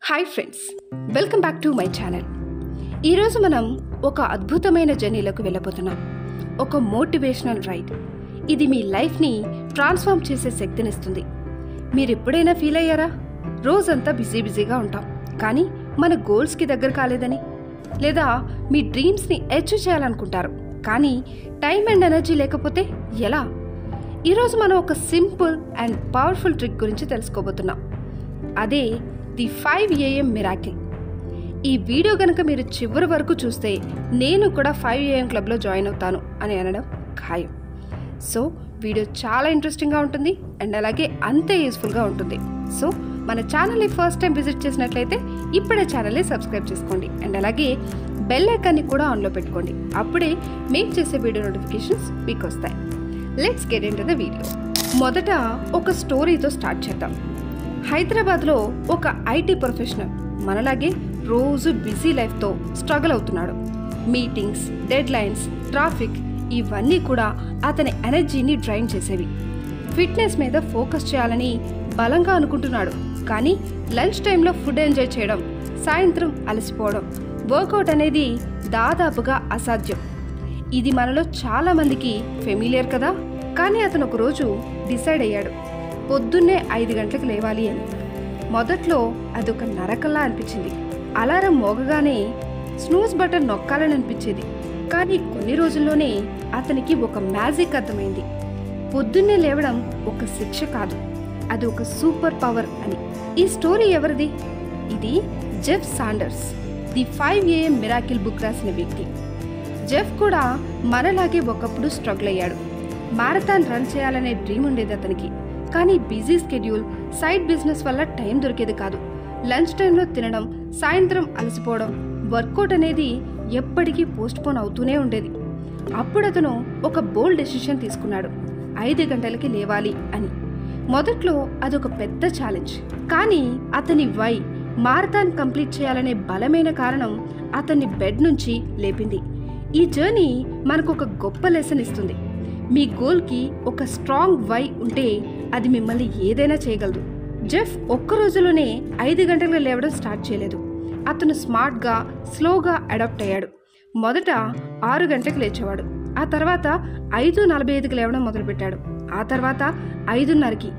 Hi friends, welcome back to my channel. ఈరోజు మనం ఒక అద్భుతమైన జర్నీలోకి వెళ్ళబోతున్నాం. ఒక మోటివేషనల్ రైడ్. ఇది మీ లైఫ్ని ట్రాన్స్ఫార్మ్ చేసే శక్తినిస్తుంది. మీరు ఎప్పుడైనా ఫీల్ అయ్యారా? రోజంతా బిజీగా ఉంటాం, కానీ మన గోల్స్కి దగ్గర కాలేదని, లేదా మీ డ్రీమ్స్ని అచీవ్ చేయాలనుకుంటారు, కానీ టైం అండ్ ఎనర్జీ లేకపోతే ఎలా? ఈరోజు మనం ఒక సింపుల్ అండ్ పవర్ఫుల్ ట్రిక్ గురించి తెలుసుకోబోతున్నాం. అదే ది 5 AM మిరాకిల్. ఈ వీడియో కనుక మీరు చివరి వరకు చూస్తే నేను కూడా 5 AM క్లబ్లో జాయిన్ అవుతాను అని అనడం ఖాయం. సో వీడియో చాలా ఇంట్రెస్టింగ్గా ఉంటుంది అండ్ అలాగే అంతే యూస్ఫుల్గా ఉంటుంది. సో మన ఛానల్ని ఫస్ట్ టైం విజిట్ చేసినట్లయితే ఇప్పుడే ఛానల్ని సబ్స్క్రైబ్ చేసుకోండి అండ్ అలాగే బెల్ ఐకాన్ని కూడా ఆన్లో పెట్టుకోండి. అప్పుడే మేము చేసే వీడియో నోటిఫికేషన్స్ మీకు వస్తాయి. Let's get into the video. మొదట ఒక స్టోరీతో స్టార్ట్ చేద్దాం. హైదరాబాద్లో ఒక ఐటీ ప్రొఫెషనల్ మనలాగే రోజు బిజీ లైఫ్తో స్ట్రగుల్ అవుతున్నాడు. మీటింగ్స్, డెడ్ లైన్స్, ట్రాఫిక్ ఇవన్నీ కూడా అతని ఎనర్జీని డ్రైన్ చేసేవి. ఫిట్నెస్ మీద ఫోకస్ చేయాలని బలంగా అనుకుంటున్నాడు, కానీ లంచ్ టైంలో ఫుడ్ ఎంజాయ్ చేయడం, సాయంత్రం అలసిపోవడం, వర్కౌట్ అనేది దాదాపుగా అసాధ్యం. ఇది మనలో చాలామందికి ఫెమిలియర్ కదా. కానీ అతను ఒకరోజు డిసైడ్ అయ్యాడు, పొద్దున్నే 5 గంటలకు లేవాలి అని. మొదట్లో అదొక నరకల్లా అనిపించింది. అలారం మోగగానే స్నూజ్ బటన్ నొక్కాలని అనిపించేది. కానీ కొన్ని రోజుల్లోనే అతనికి ఒక మ్యాజిక్ అర్థమైంది. పొద్దున్నే లేవడం ఒక శిక్ష కాదు, అది ఒక సూపర్ పవర్ అని. ఈ స్టోరీ ఎవరిది? ఇది Jeff sanders, the 5 AM miracle book రాసిన వ్యక్తి. జెఫ్ కూడా మనలాగే ఒకప్పుడు స్ట్రగుల్ అయ్యాడు. మారథాన్ రన్ చేయాలనే డ్రీమ్ ఉండేది అతనికి, కానీ బిజీ స్కెడ్యూల్, సైడ్ బిజినెస్ వల్ల టైం దొరికేది కాదు. లంచ్ టైంలో తినడం, సాయంత్రం అలసిపోవడం, వర్కౌట్ అనేది ఎప్పటికీ పోస్ట్పోన్ అవుతూనే ఉండేది. అప్పుడు అతను ఒక బోల్డ్ డెసిషన్ తీసుకున్నాడు, 5 గంటలకి లేవాలి అని. మొదట్లో అదొక పెద్ద ఛాలెంజ్, కానీ అతని వై, మారథాన్ కంప్లీట్ చేయాలనే బలమైన కారణం అతన్ని బెడ్ నుంచి లేపింది. ఈ జర్నీ మనకు ఒక గొప్ప లెసన్ ఇస్తుంది. మీ గోల్కి ఒక స్ట్రాంగ్ వై ఉంటే అది మిమ్మల్ని ఏదైనా చేయగలదు. జెఫ్ ఒక్క రోజులోనే 5 గంటలకు లేవడం స్టార్ట్ చేయలేదు. అతను స్మార్ట్గా, స్లోగా అడాప్ట్ అయ్యాడు. మొదట 6 గంటలకు లేచేవాడు, ఆ తర్వాత 5:45కి లేవడం మొదలుపెట్టాడు, ఆ తర్వాత 5:30కి,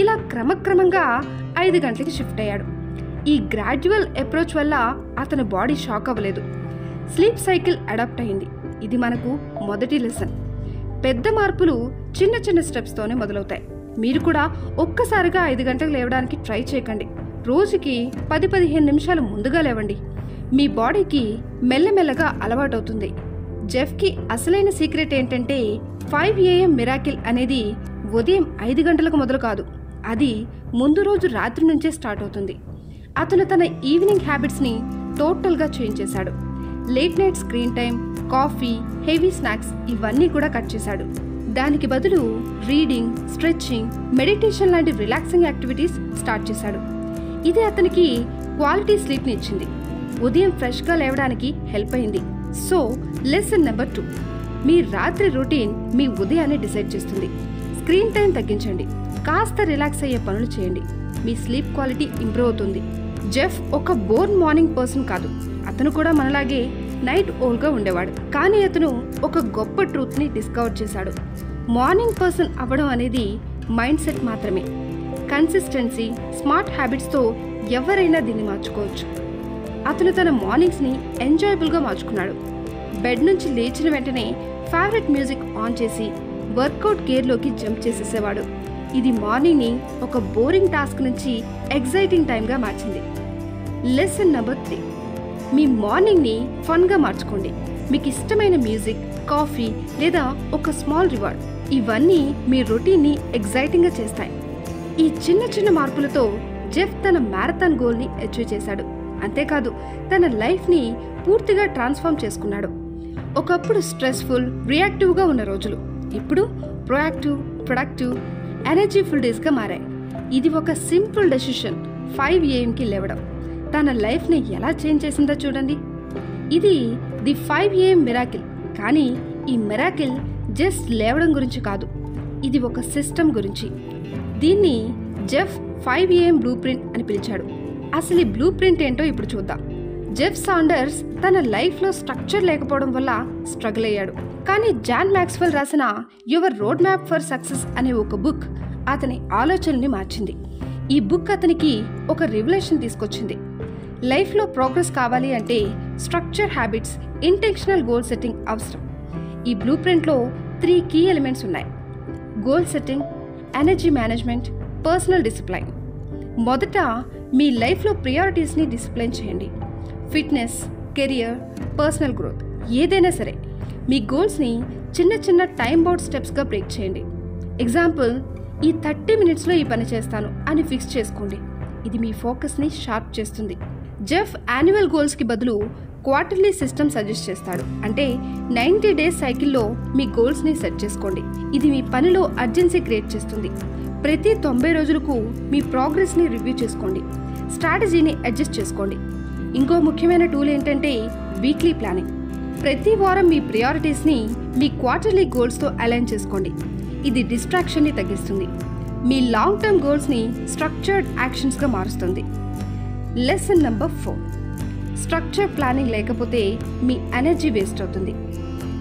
ఇలా క్రమక్రమంగా 5 గంటలకి షిఫ్ట్ అయ్యాడు. ఈ గ్రాడ్యువల్ అప్రోచ్ వల్ల అతని బాడీ షాక్ అవ్వలేదు, స్లీప్ సైకిల్ అడాప్ట్ అయింది. ఇది మనకు మొదటి లెసన్. పెద్ద మార్పులు చిన్న చిన్న స్టెప్స్తోనే మొదలవుతాయి. మీరు కూడా ఒక్కసారిగా 5 గంటలకు లేవడానికి ట్రై చేయకండి. రోజుకి 10-15 నిమిషాలు ముందుగా లేవండి. మీ బాడీకి మెల్లమెల్లగా అలవాటవుతుంది. జెఫ్కి అసలైన సీక్రెట్ ఏంటంటే 5 AM మిరాకిల్ అనేది ఉదయం 5 గంటలకు మొదలు కాదు, అది ముందు రోజు రాత్రి నుంచే స్టార్ట్ అవుతుంది. అతను తన ఈవినింగ్ హ్యాబిట్స్ని టోటల్గా చేంజ్ చేశాడు. Late night screen time, coffee, heavy snacks ఇవన్నీ కూడా కట్ చేశాడు. దానికి బదులు రీడింగ్, స్ట్రెచ్చింగ్, మెడిటేషన్ లాంటి రిలాక్సింగ్ యాక్టివిటీస్ స్టార్ట్ చేశాడు. ఇది అతనికి క్వాలిటీ స్లీప్ని ఇచ్చింది, ఉదయం ఫ్రెష్గా లేవడానికి హెల్ప్ అయింది. సో లెసన్ నెంబర్ 2, మీ రాత్రి రొటీన్ మీ ఉదయాన్ని డిసైడ్ చేస్తుంది. స్క్రీన్ టైం తగ్గించండి, కాస్త రిలాక్స్ అయ్యే పనులు చేయండి, మీ స్లీప్ క్వాలిటీ ఇంప్రూవ్ అవుతుంది. జెఫ్ ఒక బోర్న్ మార్నింగ్ పర్సన్ కాదు, అతను కూడా మనలాగే నైట్ ఓల్గా ఉండేవాడు. కానీ అతను ఒక గొప్ప ట్రూత్ని డిస్కవర్ చేశాడు. మార్నింగ్ పర్సన్ అవ్వడం అనేది మైండ్ సెట్ మాత్రమే. కన్సిస్టెన్సీ, స్మార్ట్ హ్యాబిట్స్తో ఎవరైనా దీన్ని మార్చుకోవచ్చు. అతను తన మార్నింగ్స్ని ఎంజాయబుల్గా మార్చుకున్నాడు. బెడ్ నుంచి లేచిన వెంటనే ఫేవరెట్ మ్యూజిక్ ఆన్ చేసి వర్కౌట్ గేర్లోకి జంప్ చేసేసేవాడు. ఇది మార్నింగ్ని ఒక బోరింగ్ టాస్క్ నుంచి ఎగ్జైటింగ్ టైంగా మార్చింది. లెసన్ నెంబర్ 3, మీ మార్నింగ్ని ఫన్గా మార్చుకోండి. మీకు ఇష్టమైన మ్యూజిక్, కాఫీ లేదా ఒక స్మాల్ రివార్డ్, ఇవన్నీ మీ రొటీన్ని ఎగ్జైటింగ్గా చేస్తాయి. ఈ చిన్న చిన్న మార్పులతో జెఫ్ తన మ్యారథాన్ గోల్ని అచీవ్ చేశాడు. అంతేకాదు, తన లైఫ్ని పూర్తిగా ట్రాన్స్ఫార్మ్ చేసుకున్నాడు. ఒకప్పుడు స్ట్రెస్ఫుల్, రియాక్టివ్గా ఉన్న రోజులు ఇప్పుడు ప్రొయాక్టివ్, ప్రొడక్టివ్, ఎనర్జీఫుల్ డేస్గా మారాయి. ఇది ఒక సింపుల్ డెసిషన్, 5 AMకి లేవడం, తన లైఫ్ని ఎలా చేంజ్ చేసిందో చూడండి. ఇది ది 5 AM మిరాకిల్. కానీ ఈ మిరాకిల్ జస్ట్ లేవడం గురించి కాదు, ఇది ఒక సిస్టమ్ గురించి. దీన్ని జెఫ్ 5 AM బ్లూ ప్రింట్ అని పిలిచాడు. అసలు ఈ బ్లూ ప్రింట్ ఏంటో ఇప్పుడు చూద్దాం. జెఫ్ సాండర్స్ తన లైఫ్లో స్ట్రక్చర్ లేకపోవడం వల్ల స్ట్రగుల్ అయ్యాడు. కానీ జాన్ మ్యాక్స్వెల్ రాసిన your road map for success అనే ఒక బుక్ అతని ఆలోచనల్ని మార్చింది. ఈ బుక్ అతనికి ఒక రివల్యూషన్ తీసుకొచ్చింది. లైఫ్లో ప్రోగ్రెస్ కావాలి అంటే structure, habits, intentional goal setting అవసరం. ఈ బ్లూ ప్రింట్లో 3 కీ ఎలిమెంట్స్ ఉన్నాయి: goal setting, energy management, personal discipline. మొదట మీ లైఫ్లో ప్రియారిటీస్ని డిసిప్లైన్ చేయండి. ఫిట్నెస్, కెరియర్, పర్సనల్ గ్రోత్ ఏదైనా సరే మీ గోల్స్ని చిన్న చిన్న టైం బౌండ్ స్టెప్స్గా బ్రేక్ చేయండి. ఎగ్జాంపుల్, ఈ 30 మినిట్స్లో ఈ పని చేస్తాను అని ఫిక్స్ చేసుకోండి. ఇది మీ ఫోకస్ని షార్ప్ చేస్తుంది. జెఫ్ యాన్యువల్ గోల్స్కి బదులు క్వార్టర్లీ సిస్టమ్ సజెస్ట్ చేస్తాడు. అంటే 90 డేస్ సైకిల్లో మీ గోల్స్ని సెట్ చేసుకోండి. ఇది మీ పనిలో అర్జెన్సీ క్రియేట్ చేస్తుంది. ప్రతి 90 రోజులకు మీ ప్రోగ్రెస్ని రివ్యూ చేసుకోండి. స్ట్రాటజీని అడ్జస్ట్ చేసుకోండి. ఇంకో ముఖ్యమైన టూల్ ఏంటంటే వీక్లీ ప్లానింగ్. ప్రతి వారం మీ ప్రియారిటీస్ని మీ క్వార్టర్లీ గోల్స్తో అలైన్ చేసుకోండి. ఇది డిస్ట్రాక్షన్ని తగ్గిస్తుంది. మీ లాంగ్ టర్మ్ గోల్స్ని స్ట్రక్చర్డ్ యాక్షన్స్గా మారుస్తుంది. లెసన్ నెంబర్ 4, స్ట్రక్చర్ ప్లానింగ్ లేకపోతే మీ ఎనర్జీ వేస్ట్ అవుతుంది.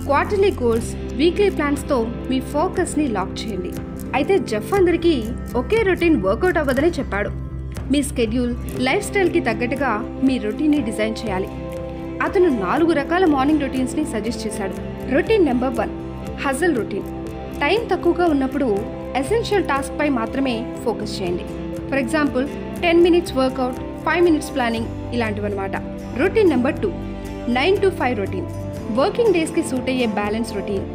క్వార్టర్లీ గోల్స్, వీక్లీ ప్లాన్స్తో మీ ఫోకస్ని లాక్ చేయండి. అయితే జెఫ్ అందరికీ ఒకే రొటీన్ వర్కౌట్ అవ్వదని చెప్పాడు. మీ స్కెడ్యూల్, లైఫ్ స్టైల్కి తగ్గట్టుగా మీ రొటీన్ని డిజైన్ చేయాలి. అతను 4 రకాల మార్నింగ్ రొటీన్స్ని సజెస్ట్ చేశాడు. Routine number 1, hustle routine. Time తక్కువగా ఉన్నప్పుడు ఎసెన్షియల్ టాస్క్ పై మాత్రమే ఫోకస్ చేయండి. For example 10 minutes workout, 5 minutes planning ఇలాంటివన్నమాట. Routine number 2, 9 to 5 routine. Working డేస్కి సూట్ అయ్యే balance routine.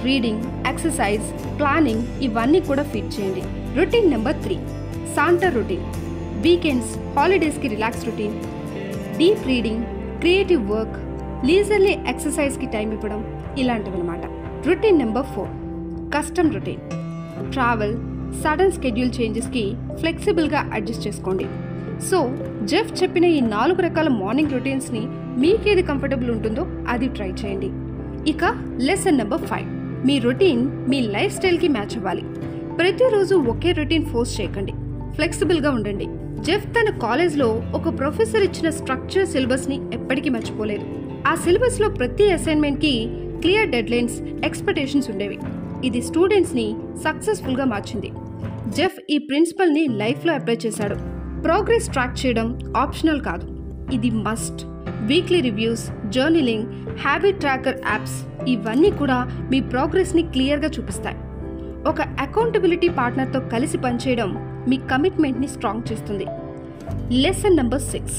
Reading, exercise, planning ఇవన్నీ కూడా ఫిట్ చేయండి. Routine number 3, saunter routine. Weekends, హాలిడేస్కి relax routine. Deep reading, creative work, leisurely ఎక్సర్సైజ్కి time ఇవ్వడం ఇలాంటివన్నమాట. Routine number 4, custom routine. Travel, sudden schedule చేంజెస్కి ఫ్లెక్సిబుల్గా అడ్జస్ట్ చేసుకోండి. సో జెఫ్ చెప్పిన ఈ 4 రకాల మార్నింగ్ రొటీన్స్ని మీకేది కంఫర్టబుల్ ఉంటుందో అది ట్రై చేయండి. ఇక లెసన్ నెంబర్ 5, మీ రొటీన్ మీ లైఫ్ స్టైల్కి మ్యాచ్ అవ్వాలి. ప్రతిరోజు ఒకే రొటీన్ ఫోర్స్ చేయకండి, ఫ్లెక్సిబుల్గా ఉండండి. జెఫ్ తన కాలేజ్లో ఒక ప్రొఫెసర్ ఇచ్చిన స్ట్రక్చర్ సిలబస్ని ఎప్పటికీ మర్చిపోలేదు. ఆ సిలబస్లో ప్రతి అసైన్మెంట్కి క్లియర్ డెడ్లైన్స్, ఎక్స్పెక్టేషన్స్ ఉండేవి. ఇది స్టూడెంట్స్ని సక్సెస్ఫుల్గా మార్చింది. జెఫ్ ఈ ప్రిన్సిపల్ని లైఫ్లో అప్లై చేశాడు. ప్రోగ్రెస్ ట్రాక్ చేయడం ఆప్షనల్ కాదు, ఇది must. Weekly reviews, journaling, habit tracker apps ఇవన్నీ కూడా మీ ప్రోగ్రెస్ని క్లియర్గా చూపిస్తాయి. ఒక అకౌంటబిలిటీ పార్ట్నర్తో కలిసి పనిచేయడం మీ కమిట్మెంట్ని స్ట్రాంగ్ చేస్తుంది. Lesson number 6,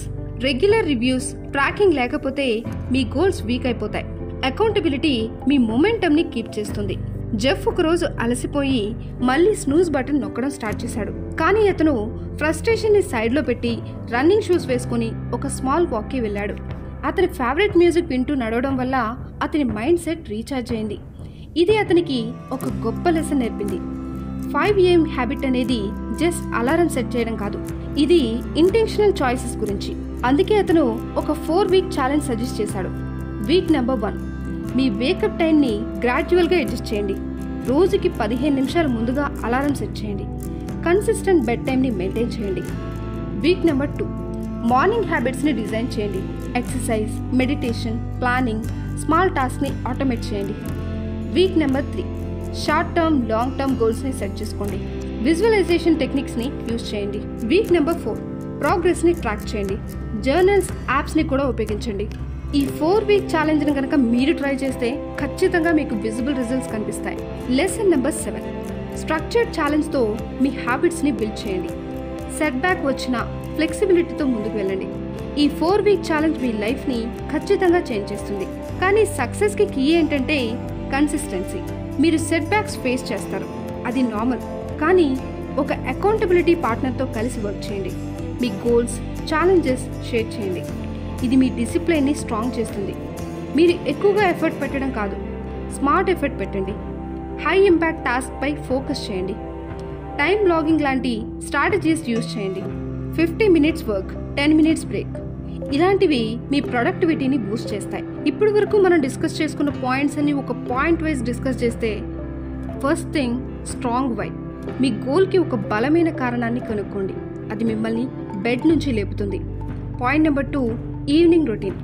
regular reviews, tracking లేకపోతే మీ గోల్స్ వీక్ అయిపోతాయి. అకౌంటబిలిటీ మీ మొమెంటమ్ని కీప్ చేస్తుంది. జెఫ్ ఒకరోజు అలసిపోయి మళ్ళీ స్నూజ్ బటన్ నొక్కడం స్టార్ట్ చేశాడు. కానీ అతను ఫ్రస్ట్రేషన్ని సైడ్లో పెట్టి రన్నింగ్ షూస్ వేసుకుని ఒక స్మాల్ వాక్కి వెళ్ళాడు. అతని ఫేవరెట్ మ్యూజిక్ వింటూ నడవడం వల్ల అతని మైండ్ సెట్ రీఛార్జ్ అయింది. ఇది అతనికి ఒక గొప్ప లెసన్ నేర్పింది. 5 AM హ్యాబిట్ అనేది జస్ట్ అలారం సెట్ చేయడం కాదు, ఇది ఇంటెన్షనల్ చాయిసెస్ గురించి. అందుకే అతను ఒక 4 వీక్ ఛాలెంజ్ సజెస్ట్ చేశాడు. వీక్ నెంబర్ 1, మీ వేకప్ టైంని గ్రాడ్యువల్గా అడ్జస్ట్ చేయండి. రోజుకి 15 నిమిషాలు ముందుగా అలారం సెట్ చేయండి. కన్సిస్టెంట్ బెడ్ టైంని మెయింటైన్ చేయండి. వీక్ నెంబర్ 2, మార్నింగ్ హ్యాబిట్స్ని డిజైన్ చేయండి. ఎక్సర్సైజ్, మెడిటేషన్, ప్లానింగ్, స్మాల్ టాస్క్ని ఆటోమేట్ చేయండి. Week number 3, short term, long term గోల్స్ని సెట్ చేసుకోండి. విజువలైజేషన్ టెక్నిక్స్ని యూజ్ చేయండి. వీక్ నెంబర్ 4, ప్రోగ్రెస్ని ట్రాక్ చేయండి. జర్నల్స్, యాప్స్ని కూడా ఉపయోగించండి. ఈ 4 వీక్ ఛాలెంజ్ని కనుక మీరు ట్రై చేస్తే ఖచ్చితంగా మీకు విజిబుల్ రిజల్ట్స్ కనిపిస్తాయి. లెసన్ నెంబర్ 7, స్ట్రక్చర్డ్ ఛాలెంజ్తో మీ హ్యాబిట్స్ని బిల్డ్ చేయండి. సెట్ బ్యాక్ వచ్చిన ఫ్లెక్సిబిలిటీతో ముందుకు వెళ్ళండి. ఈ 4 వీక్ ఛాలెంజ్ మీ లైఫ్ని ఖచ్చితంగా చేంజ్ చేస్తుంది. కానీ సక్సెస్కి కీ ఏంటంటే కన్సిస్టెన్సీ. మీరు సెట్ బ్యాక్స్ ఫేస్ చేస్తారు, అది నార్మల్. కానీ ఒక అకౌంటబిలిటీ పార్ట్నర్తో కలిసి వర్క్ చేయండి. మీ గోల్స్, ఛాలెంజెస్ షేర్ చేయండి. ఇది మీ డిసిప్లైన్ని స్ట్రాంగ్ చేస్తుంది. మీరు ఎక్కువగా ఎఫర్ట్ పెట్టడం కాదు, స్మార్ట్ ఎఫర్ట్ పెట్టండి. హై ఇంపాక్ట్ టాస్క్ పై ఫోకస్ చేయండి. టైం బ్లాగింగ్ లాంటి స్ట్రాటజీస్ యూజ్ చేయండి. 50 మినిట్స్ వర్క్, 10 మినిట్స్ బ్రేక్ ఇలాంటివి మీ ప్రొడక్టివిటీని బూస్ట్ చేస్తాయి. ఇప్పటి వరకు మనం డిస్కస్ చేసుకున్న పాయింట్స్ అన్ని ఒక పాయింట్ వైజ్ డిస్కస్ చేస్తే, ఫస్ట్ థింగ్ స్ట్రాంగ్ వై. మీ గోల్కి ఒక బలమైన కారణాన్ని కనుక్కోండి. అది మిమ్మల్ని బెడ్ నుంచి లేపుతుంది. Point number 2, evening routine.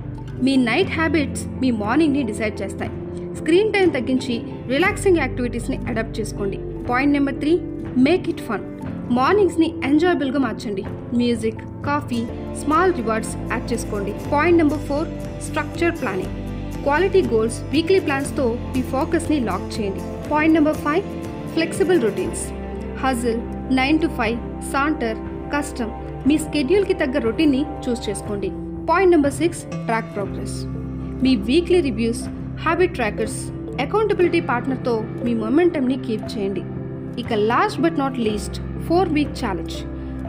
మీ నైట్ హ్యాబిట్స్ మీ మార్నింగ్ని డిసైడ్ చేస్తాయి. స్క్రీన్ టైం తగ్గించి రిలాక్సింగ్ యాక్టివిటీస్ని అడాప్ట్ చేసుకోండి. Point number 3, make it fun. మార్నింగ్స్ని ఎంజాయబుల్గా మార్చండి. Music, coffee, small rewards add చేసుకోండి. Point number 4, structure planning. Quality goals, weekly ప్లాన్స్తో మీ ఫోకస్ని లాక్ చేయండి. Point number 5, flexible routines. Hustle, 9 to 5, saunter, custom, మీ స్కెడ్యూల్కి తగ్గ రొటీన్ని చూస్ చేసుకోండి. Point number 6, track progress. మీ weekly reviews, habit trackers, accountability పార్ట్నర్తో మీ మొమెంటమ్ని కీప్ చేయండి. ఇక last but not least, 4-week challenge.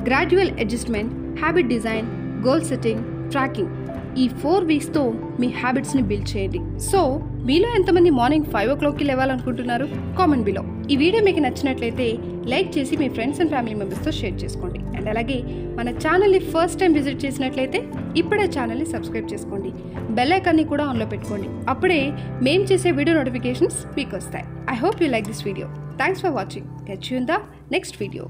Gradual adjustment, habit design, goal setting, tracking. ఈ 4 weeksతో మీ హ్యాబిట్స్ని బిల్డ్ చేయండి. సో మీలో ఎంతమంది మార్నింగ్ 5 o'clockకి లేవాలనుకుంటున్నారు? Comment below. ఈ వీడియో మీకు నచ్చినట్లయితే లైక్ చేసి మీ ఫ్రెండ్స్ అండ్ ఫ్యామిలీ మెంబర్స్తో షేర్ చేసుకోండి. అండ్ అలాగే మన ఛానల్ని ఫస్ట్ టైం విజిట్ చేసినట్లయితే ఇప్పుడే ఛానల్ని సబ్స్క్రైబ్ చేసుకోండి. బెల్ ఐకాన్ని కూడా ఆన్లో పెట్టుకోండి. అప్పుడే మేము చేసే వీడియో నోటిఫికేషన్స్ మీకు వస్తాయి. I hope you like this video. Thanks for watching. Catch you in the next video.